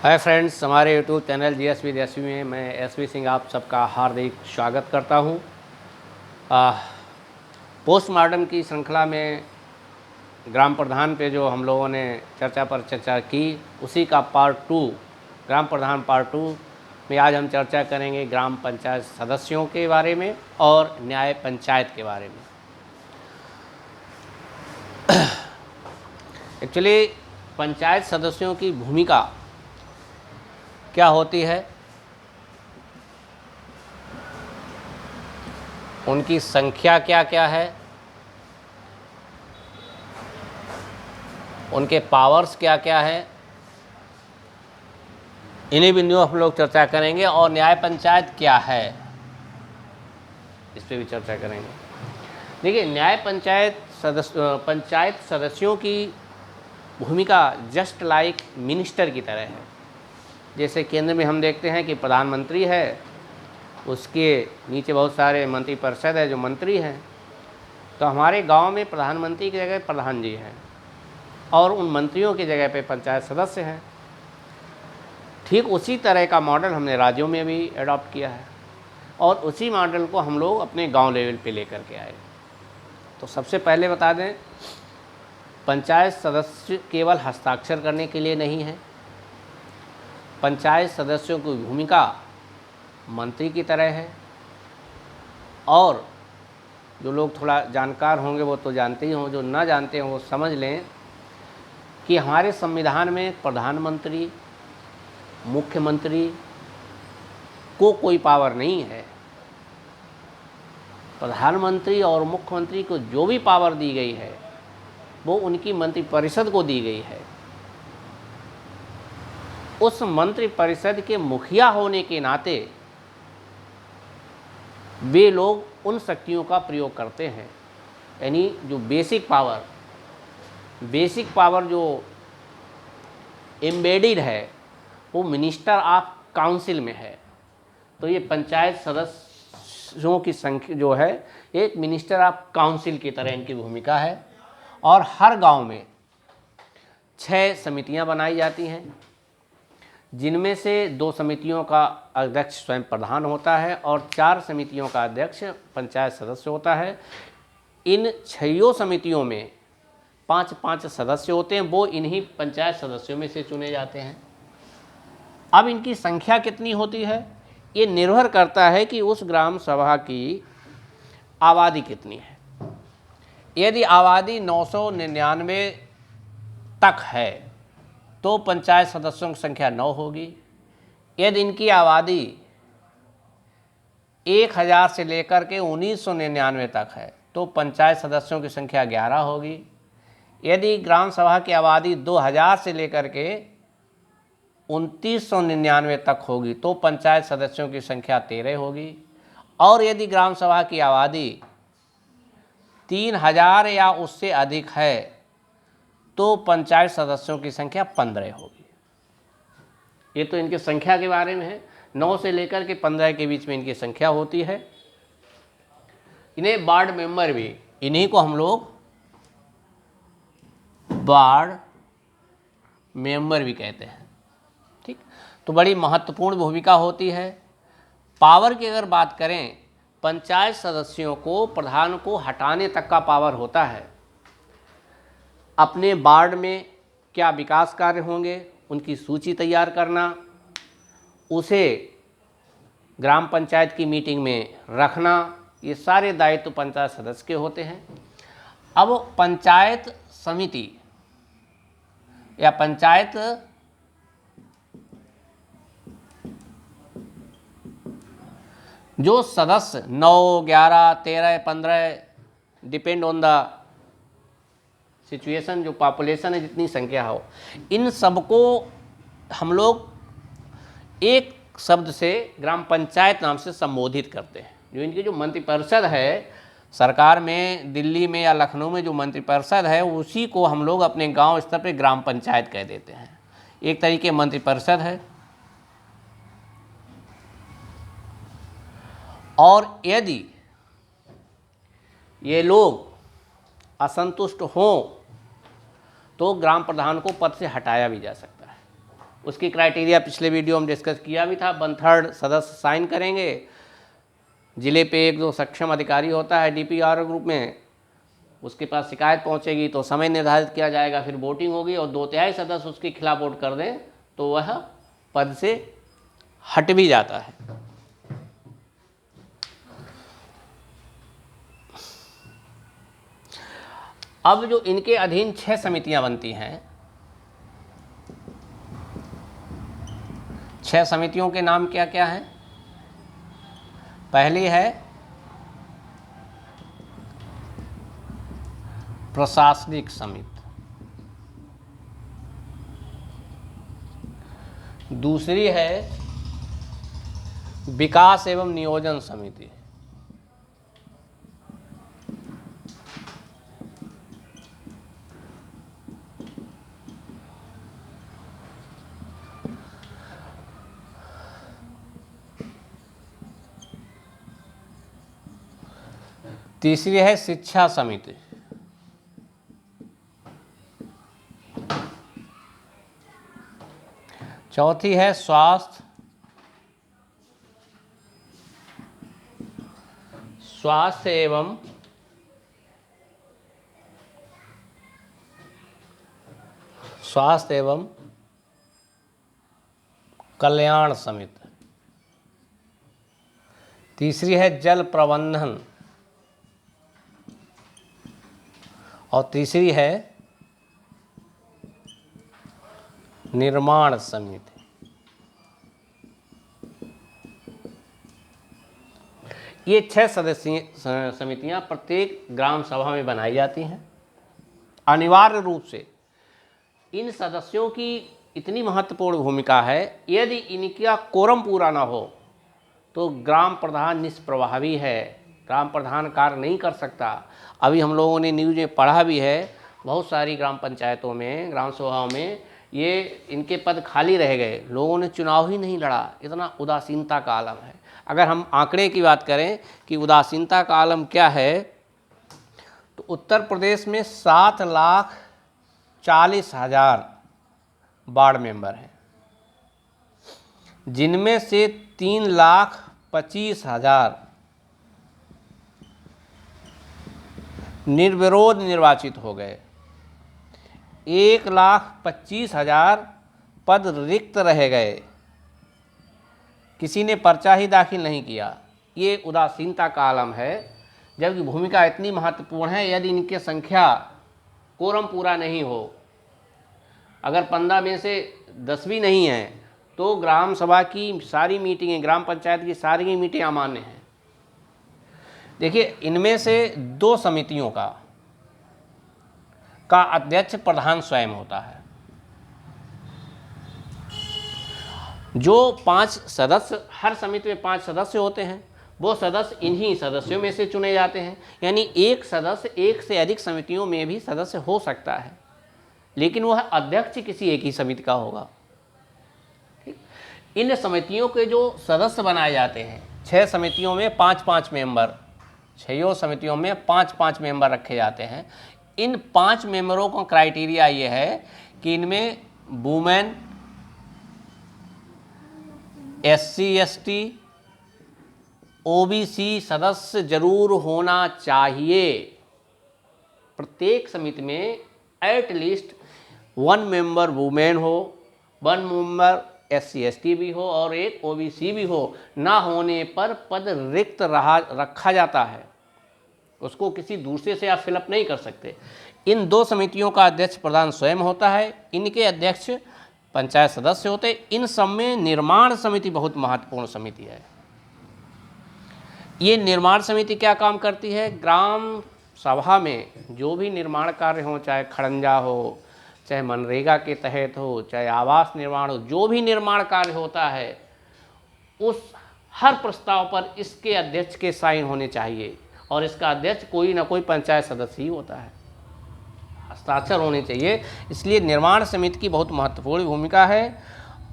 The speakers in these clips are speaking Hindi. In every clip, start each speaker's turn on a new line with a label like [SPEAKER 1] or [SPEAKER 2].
[SPEAKER 1] हाय फ्रेंड्स, हमारे YouTube channel GS with SV में मैं एसवी सिंह आप सबका हार्दिक स्वागत करता हूँ। पोस्टमार्टम की श्रृंखला में ग्राम प्रधान पे जो हम लोगों ने चर्चा की, उसी का पार्ट 2 ग्राम प्रधान पार्ट 2 में आज हम चर्चा करेंगे ग्राम पंचायत सदस्यों के बारे में और न्याय पंचायत के बारे में। एक्चुअली पंचायत सदस्यों की भूमिका क्या होती है, उनकी संख्या क्या क्या है, उनके पावर्स क्या क्या है, इन्हीं बिंदुओं हम लोग चर्चा करेंगे। और न्याय पंचायत क्या है, इस पर भी चर्चा करेंगे। देखिए, न्याय पंचायत सदस्यों की भूमिका जस्ट लाइक मिनिस्टर की तरह है। जैसे केंद्र में हम देखते हैं कि प्रधानमंत्री है, उसके नीचे बहुत सारे मंत्री परिषद है जो मंत्री हैं, तो हमारे गांव में प्रधानमंत्री की जगह प्रधान जी हैं और उन मंत्रियों की जगह पे पंचायत सदस्य हैं। ठीक उसी तरह का मॉडल हमने राज्यों में भी अडॉप्ट किया है और उसी मॉडल को हम लोग अपने गांव लेवल पे लेकर के आए। तो सबसे पहले बता दें, पंचायत सदस्य केवल हस्ताक्षर करने के लिए नहीं है। पंचायत सदस्यों की भूमिका मंत्री की तरह है और जो लोग थोड़ा जानकार होंगे वो तो जानते ही हों, जो ना जानते हों वो समझ लें कि हमारे संविधान में प्रधानमंत्री, मुख्यमंत्री को कोई पावर नहीं है। प्रधानमंत्री और मुख्यमंत्री को जो भी पावर दी गई है वो उनकी मंत्रिपरिषद को दी गई है। उस मंत्रिपरिषद के मुखिया होने के नाते वे लोग उन शक्तियों का प्रयोग करते हैं, यानी जो बेसिक पावर जो एम्बेडेड है वो मिनिस्टर ऑफ काउंसिल में है। तो ये पंचायत सदस्यों की संख्या जो है एक मिनिस्टर ऑफ काउंसिल की तरह इनकी भूमिका है। और हर गांव में 6 समितियां बनाई जाती हैं, जिनमें से 2 समितियों का अध्यक्ष स्वयं प्रधान होता है और 4 समितियों का अध्यक्ष पंचायत सदस्य होता है। इन 6 समितियों में 5-5 सदस्य होते हैं, वो इन्हीं पंचायत सदस्यों में से चुने जाते हैं। अब इनकी संख्या कितनी होती है, ये निर्भर करता है कि उस ग्राम सभा की आबादी कितनी है। यदि आबादी 999 तक है तो पंचायत सदस्यों की संख्या 9 होगी। यदि इनकी आबादी 1000 से लेकर के 1999 तक है तो पंचायत सदस्यों की संख्या 11 होगी। यदि ग्राम सभा की आबादी 2000 से लेकर के 2999 तक होगी तो पंचायत सदस्यों की संख्या 13 होगी। और यदि ग्राम सभा की आबादी 3000 या उससे अधिक है तो पंचायत सदस्यों की संख्या 15 होगी। ये तो इनकी संख्या के बारे में है। 9 से लेकर के 15 के बीच में इनकी संख्या होती है। इन्हें वार्ड मेंबर भी, इन्हीं को हम लोग वार्ड मेंबर भी कहते हैं। ठीक, तो बड़ी महत्वपूर्ण भूमिका होती है। पावर की अगर बात करें, पंचायत सदस्यों को प्रधान को हटाने तक का पावर होता है। अपने वार्ड में क्या विकास कार्य होंगे उनकी सूची तैयार करना, उसे ग्राम पंचायत की मीटिंग में रखना, ये सारे दायित्व पंचायत सदस्य के होते हैं। अब पंचायत समिति या पंचायत जो सदस्य 9, 11, 13, 15 डिपेंड ऑन द सिचुएशन, जो पॉपुलेशन है, जितनी संख्या हो, इन सबको हम लोग एक शब्द से ग्राम पंचायत नाम से संबोधित करते हैं। जो इनकी जो मंत्रिपरिषद है, सरकार में दिल्ली में या लखनऊ में जो मंत्रिपरिषद है, उसी को हम लोग अपने गांव स्तर पे ग्राम पंचायत कह देते हैं। एक तरीके मंत्रिपरिषद है। और यदि ये लोग असंतुष्ट हों तो ग्राम प्रधान को पद से हटाया भी जा सकता है। उसकी क्राइटेरिया पिछले वीडियो में डिस्कस किया भी था। 1/3 सदस्य साइन करेंगे, ज़िले पे एक जो सक्षम अधिकारी होता है DPR ग्रुप में, उसके पास शिकायत पहुंचेगी तो समय निर्धारित किया जाएगा, फिर वोटिंग होगी और 2/3 सदस्य उसके खिलाफ वोट कर दें तो वह पद से हट भी जाता है। अब जो इनके अधीन 6 समितियां बनती हैं, 6 समितियों के नाम क्या क्या हैं? पहली है प्रशासनिक समिति, दूसरी है विकास एवं नियोजन समिति, तीसरी है शिक्षा समिति, चौथी है स्वास्थ्य एवं कल्याण समिति, तीसरी है जल प्रबंधन और तीसरी है निर्माण समिति। ये 6 सदस्यीय समितियां प्रत्येक ग्राम सभा में बनाई जाती हैं। अनिवार्य रूप से इन सदस्यों की इतनी महत्वपूर्ण भूमिका है, यदि इनका कोरम पूरा ना हो तो ग्राम प्रधान निष्प्रभावी है, ग्राम प्रधान कार्य नहीं कर सकता। अभी हम लोगों ने न्यूज़ में पढ़ा भी है, बहुत सारी ग्राम पंचायतों में, ग्राम सभाओं में ये इनके पद खाली रह गए, लोगों ने चुनाव ही नहीं लड़ा। इतना उदासीनता का आलम है। अगर हम आंकड़े की बात करें कि उदासीनता का आलम क्या है, तो उत्तर प्रदेश में 7,40,000 वार्ड मेंबर हैं, जिनमें से 3,25,000 निर्विरोध निर्वाचित हो गए। 1,25,000 पद रिक्त रह गए, किसी ने पर्चा ही दाखिल नहीं किया। ये उदासीनता का आलम है, जबकि भूमिका इतनी महत्वपूर्ण है। यदि इनकी संख्या कोरम पूरा नहीं हो, अगर 15 में से 10 भी नहीं है, तो ग्राम सभा की सारी मीटिंगें, ग्राम पंचायत की सारी मीटिंग अमान्य हैं। देखिए, इनमें से 2 समितियों का अध्यक्ष प्रधान स्वयं होता है। जो 5 सदस्य, हर समिति में 5 सदस्य होते हैं, वो सदस्य इन्हीं सदस्यों में से चुने जाते हैं। यानी एक सदस्य एक से अधिक समितियों में भी सदस्य हो सकता है, लेकिन वह अध्यक्ष किसी एक ही समिति का होगा। इन समितियों के जो सदस्य बनाए जाते हैं, 6 समितियों में 5-5 मेंबर, 6 समितियों में 5-5 मेंबर रखे जाते हैं। इन 5 मेंबरों का क्राइटेरिया ये है कि इनमें वुमेन, SC ST, OBC सदस्य जरूर होना चाहिए। प्रत्येक समिति में एटलीस्ट 1 मेंबर वुमेन हो, 1 मेंबर SC ST भी हो और एक OBC भी हो। ना होने पर पद रिक्त रखा जाता है, उसको किसी दूसरे से आप फिलअप नहीं कर सकते। इन 2 समितियों का अध्यक्ष प्रधान स्वयं होता है, इनके अध्यक्ष पंचायत सदस्य होते। इन सब में निर्माण समिति बहुत महत्वपूर्ण समिति है। ये निर्माण समिति क्या काम करती है? ग्राम सभा में जो भी निर्माण कार्य हो, चाहे खड़ंजा हो, चाहे मनरेगा के तहत हो, चाहे आवास निर्माण हो, जो भी निर्माण कार्य होता है, उस हर प्रस्ताव पर इसके अध्यक्ष के साइन होने चाहिए और इसका अध्यक्ष कोई ना कोई पंचायत सदस्य ही होता है, हस्ताक्षर होने चाहिए। इसलिए निर्माण समिति की बहुत महत्वपूर्ण भूमिका है।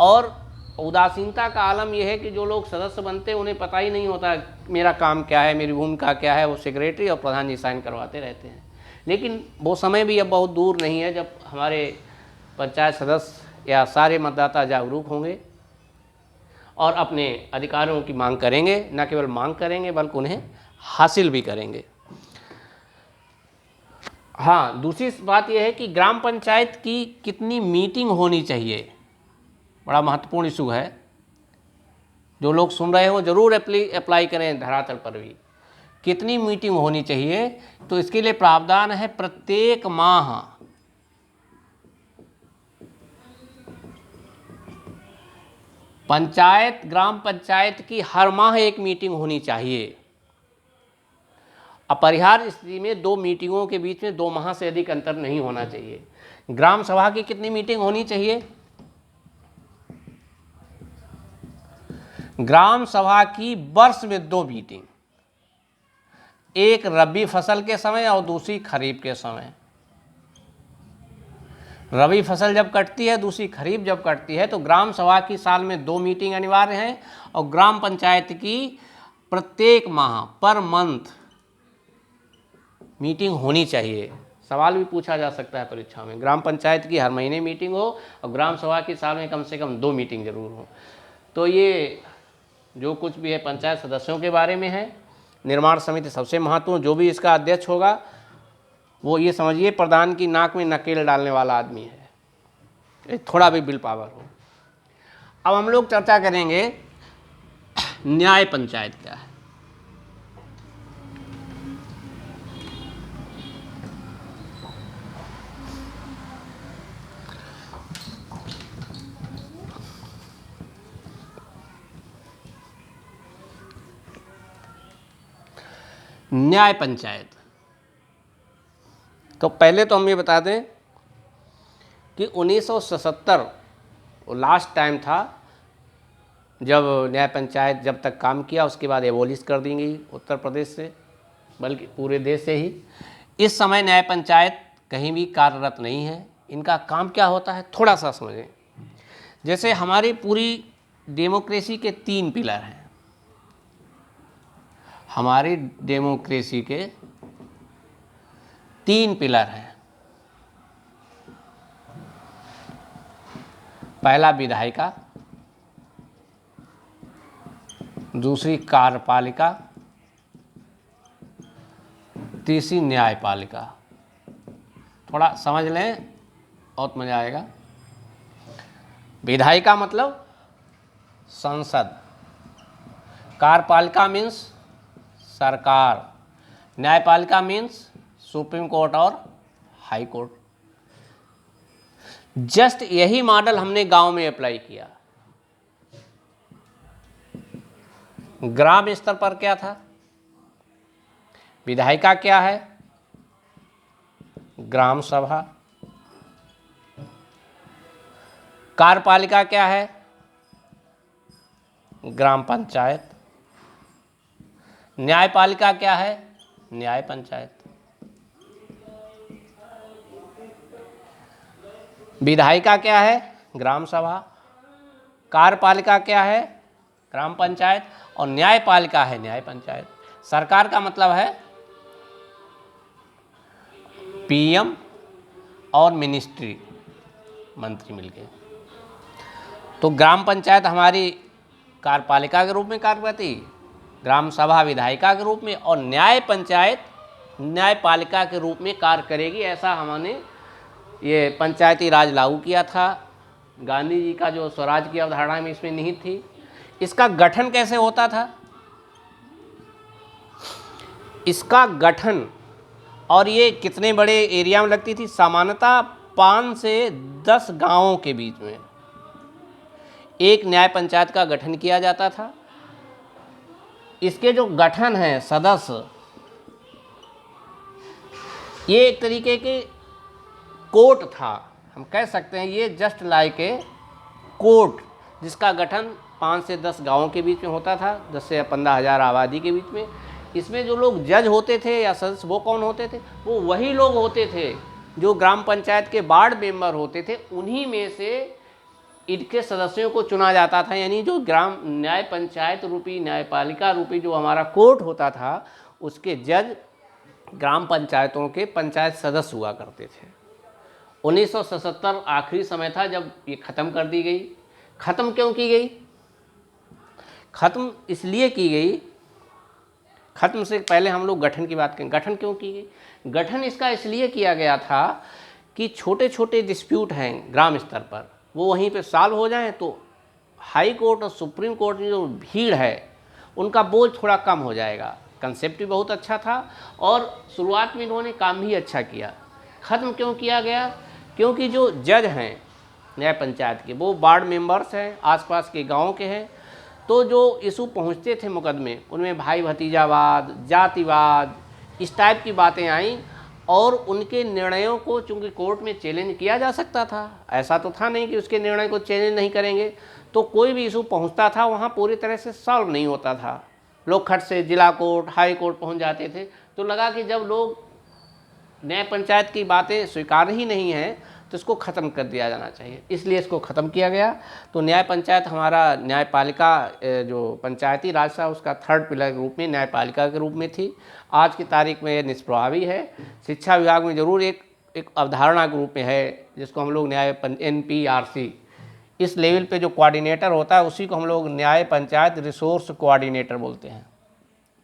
[SPEAKER 1] और उदासीनता का आलम यह है कि जो लोग सदस्य बनते हैं उन्हें पता ही नहीं होता मेरा काम क्या है, मेरी भूमिका क्या है। वो सेक्रेटरी और प्रधान जी साइन करवाते रहते हैं। लेकिन वो समय भी अब बहुत दूर नहीं है जब हमारे पंचायत सदस्य या सारे मतदाता जागरूक होंगे और अपने अधिकारों की मांग करेंगे, न केवल मांग करेंगे बल्कि उन्हें हासिल भी करेंगे। हाँ, दूसरी बात यह है कि ग्राम पंचायत की कितनी मीटिंग होनी चाहिए, बड़ा महत्वपूर्ण इशू है। जो लोग सुन रहे हो जरूर अप्लाई करें धरातल पर भी। कितनी मीटिंग होनी चाहिए, तो इसके लिए प्रावधान है प्रत्येक माह पंचायत, ग्राम पंचायत की हर माह एक मीटिंग होनी चाहिए। अपरिहार्य स्थिति में 2 मीटिंगों के बीच में 2 माह से अधिक अंतर नहीं होना चाहिए। ग्राम सभा की कितनी मीटिंग होनी चाहिए? ग्राम सभा की वर्ष में 2 मीटिंग, एक रबी फसल के समय और दूसरी खरीफ के समय। रबी फसल जब कटती है, दूसरी खरीफ जब कटती है, तो ग्राम सभा की साल में 2 मीटिंग अनिवार्य हैं और ग्राम पंचायत की प्रत्येक माह पर मंथ मीटिंग होनी चाहिए। सवाल भी पूछा जा सकता है परीक्षा में, ग्राम पंचायत की हर महीने मीटिंग हो और ग्राम सभा की साल में कम से कम 2 मीटिंग जरूर हो। तो ये जो कुछ भी है पंचायत सदस्यों के बारे में है। निर्माण समिति सबसे महत्वपूर्ण, जो भी इसका अध्यक्ष होगा वो ये समझिए प्रधान की नाक में नकेल डालने वाला आदमी है, थोड़ा भी बिल पावर हो। अब हम लोग चर्चा करेंगे न्याय पंचायत क्या है। न्याय पंचायत, तो पहले तो हम ये बता दें कि 1977 लास्ट टाइम था जब न्याय पंचायत जब तक काम किया, उसके बाद एबोलिश कर दी गई उत्तर प्रदेश से, बल्कि पूरे देश से ही। इस समय न्याय पंचायत कहीं भी कार्यरत नहीं है। इनका काम क्या होता है थोड़ा सा समझें। जैसे हमारी पूरी डेमोक्रेसी के 3 पिलर हैं, हमारी डेमोक्रेसी के 3 पिलर हैं। पहला विधायिका, दूसरी कार्यपालिका, तीसरी न्यायपालिका। थोड़ा समझ लें बहुत मजा आएगा। विधायिका मतलब संसद, कार्यपालिका मीन्स सरकार, न्यायपालिका मीन्स सुप्रीम कोर्ट और हाई कोर्ट। जस्ट यही मॉडल हमने गांव में अप्लाई किया। ग्राम स्तर पर क्या था? विधायिका क्या है? ग्राम सभा। कार्यपालिका क्या है? ग्राम पंचायत। न्यायपालिका क्या है? न्याय पंचायत। विधायिका क्या है? ग्राम सभा। कार्यपालिका क्या है? ग्राम पंचायत। और न्यायपालिका है न्याय पंचायत। सरकार का मतलब है पीएम और मिनिस्ट्री, मंत्री मिलके। तो ग्राम पंचायत हमारी कार्यपालिका के रूप में कार्य करती, ग्राम सभा विधायिका के रूप में, और न्याय पंचायत न्यायपालिका के रूप में कार्य करेगी। ऐसा हमने ये पंचायती राज लागू किया था। गांधी जी का जो स्वराज की अवधारणा में इसमें निहित थी। इसका गठन कैसे होता था? इसका गठन और ये कितने बड़े एरिया में लगती थी? सामान्यतः 5 से 10 गांवों के बीच में एक न्याय पंचायत का गठन किया जाता था। इसके जो गठन है सदस्य, ये एक तरीके के कोर्ट था, हम कह सकते हैं ये जस्ट लाइक ए कोर्ट, जिसका गठन 5 से 10 गांवों के बीच में होता था, 10 से 15,000 आबादी के बीच में। इसमें जो लोग जज होते थे या सदस्य, वो कौन होते थे? वो वही लोग होते थे जो ग्राम पंचायत के वार्ड मेंबर होते थे। उन्हीं में से इनके सदस्यों को चुना जाता था। यानी जो ग्राम न्याय पंचायत रूपी, न्यायपालिका रूपी जो हमारा कोर्ट होता था, उसके जज ग्राम पंचायतों के पंचायत सदस्य हुआ करते थे। 1977 आखिरी समय था जब ये ख़त्म कर दी गई। ख़त्म क्यों की गई? ख़त्म इसलिए की गई, ख़त्म से पहले हम लोग गठन की बात करें। गठन क्यों की गई? गठन इसका इसलिए किया गया था कि छोटे छोटे डिस्प्यूट हैं ग्राम स्तर पर, वो वहीं पे सॉल्व हो जाएं तो हाई कोर्ट और सुप्रीम कोर्ट में जो भीड़ है उनका बोझ थोड़ा कम हो जाएगा। कंसेप्ट भी बहुत अच्छा था और शुरुआत में इन्होंने काम भी अच्छा किया। ख़त्म क्यों किया गया? क्योंकि जो जज हैं न्याय पंचायत के वो वार्ड मेंबर्स हैं, आसपास के गांव के हैं, तो जो इशू पहुंचते थे मुकदमे उनमें भाई भतीजावाद, जातिवाद, इस टाइप की बातें आईं और उनके निर्णयों को चूँकि कोर्ट में चैलेंज किया जा सकता था, ऐसा तो था नहीं कि उसके निर्णय को चैलेंज नहीं करेंगे, तो कोई भी इशू पहुंचता था वहाँ पूरी तरह से सॉल्व नहीं होता था। लोग खट से जिला कोर्ट, हाई कोर्ट पहुँच जाते थे। तो लगा कि जब लोग न्याय पंचायत की बातें स्वीकार ही नहीं हैं तो इसको ख़त्म कर दिया जाना चाहिए, इसलिए इसको ख़त्म किया गया। तो न्याय पंचायत हमारा न्यायपालिका जो पंचायती राज था उसका थर्ड पिलर के रूप में न्यायपालिका के रूप में थी। आज की तारीख में ये निष्प्रभावी है। शिक्षा विभाग में ज़रूर एक अवधारणा के रूप में है जिसको हम लोग न्याय NPRC, इस लेवल पे जो कोऑर्डिनेटर होता है उसी को हम लोग न्याय पंचायत रिसोर्स कोऑर्डिनेटर बोलते हैं।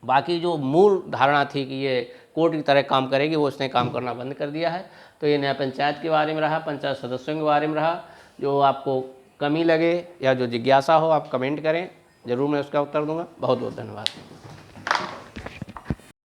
[SPEAKER 1] बाकी जो मूल धारणा थी कि ये कोर्ट की तरह काम करेगी वो इसने काम करना बंद कर दिया है। तो ये न्याय पंचायत के बारे में रहा, पंचायत सदस्यों के बारे में रहा। जो आपको कमी लगे या जो जिज्ञासा हो आप कमेंट करें, ज़रूर मैं उसका उत्तर दूंगा। बहुत बहुत धन्यवाद।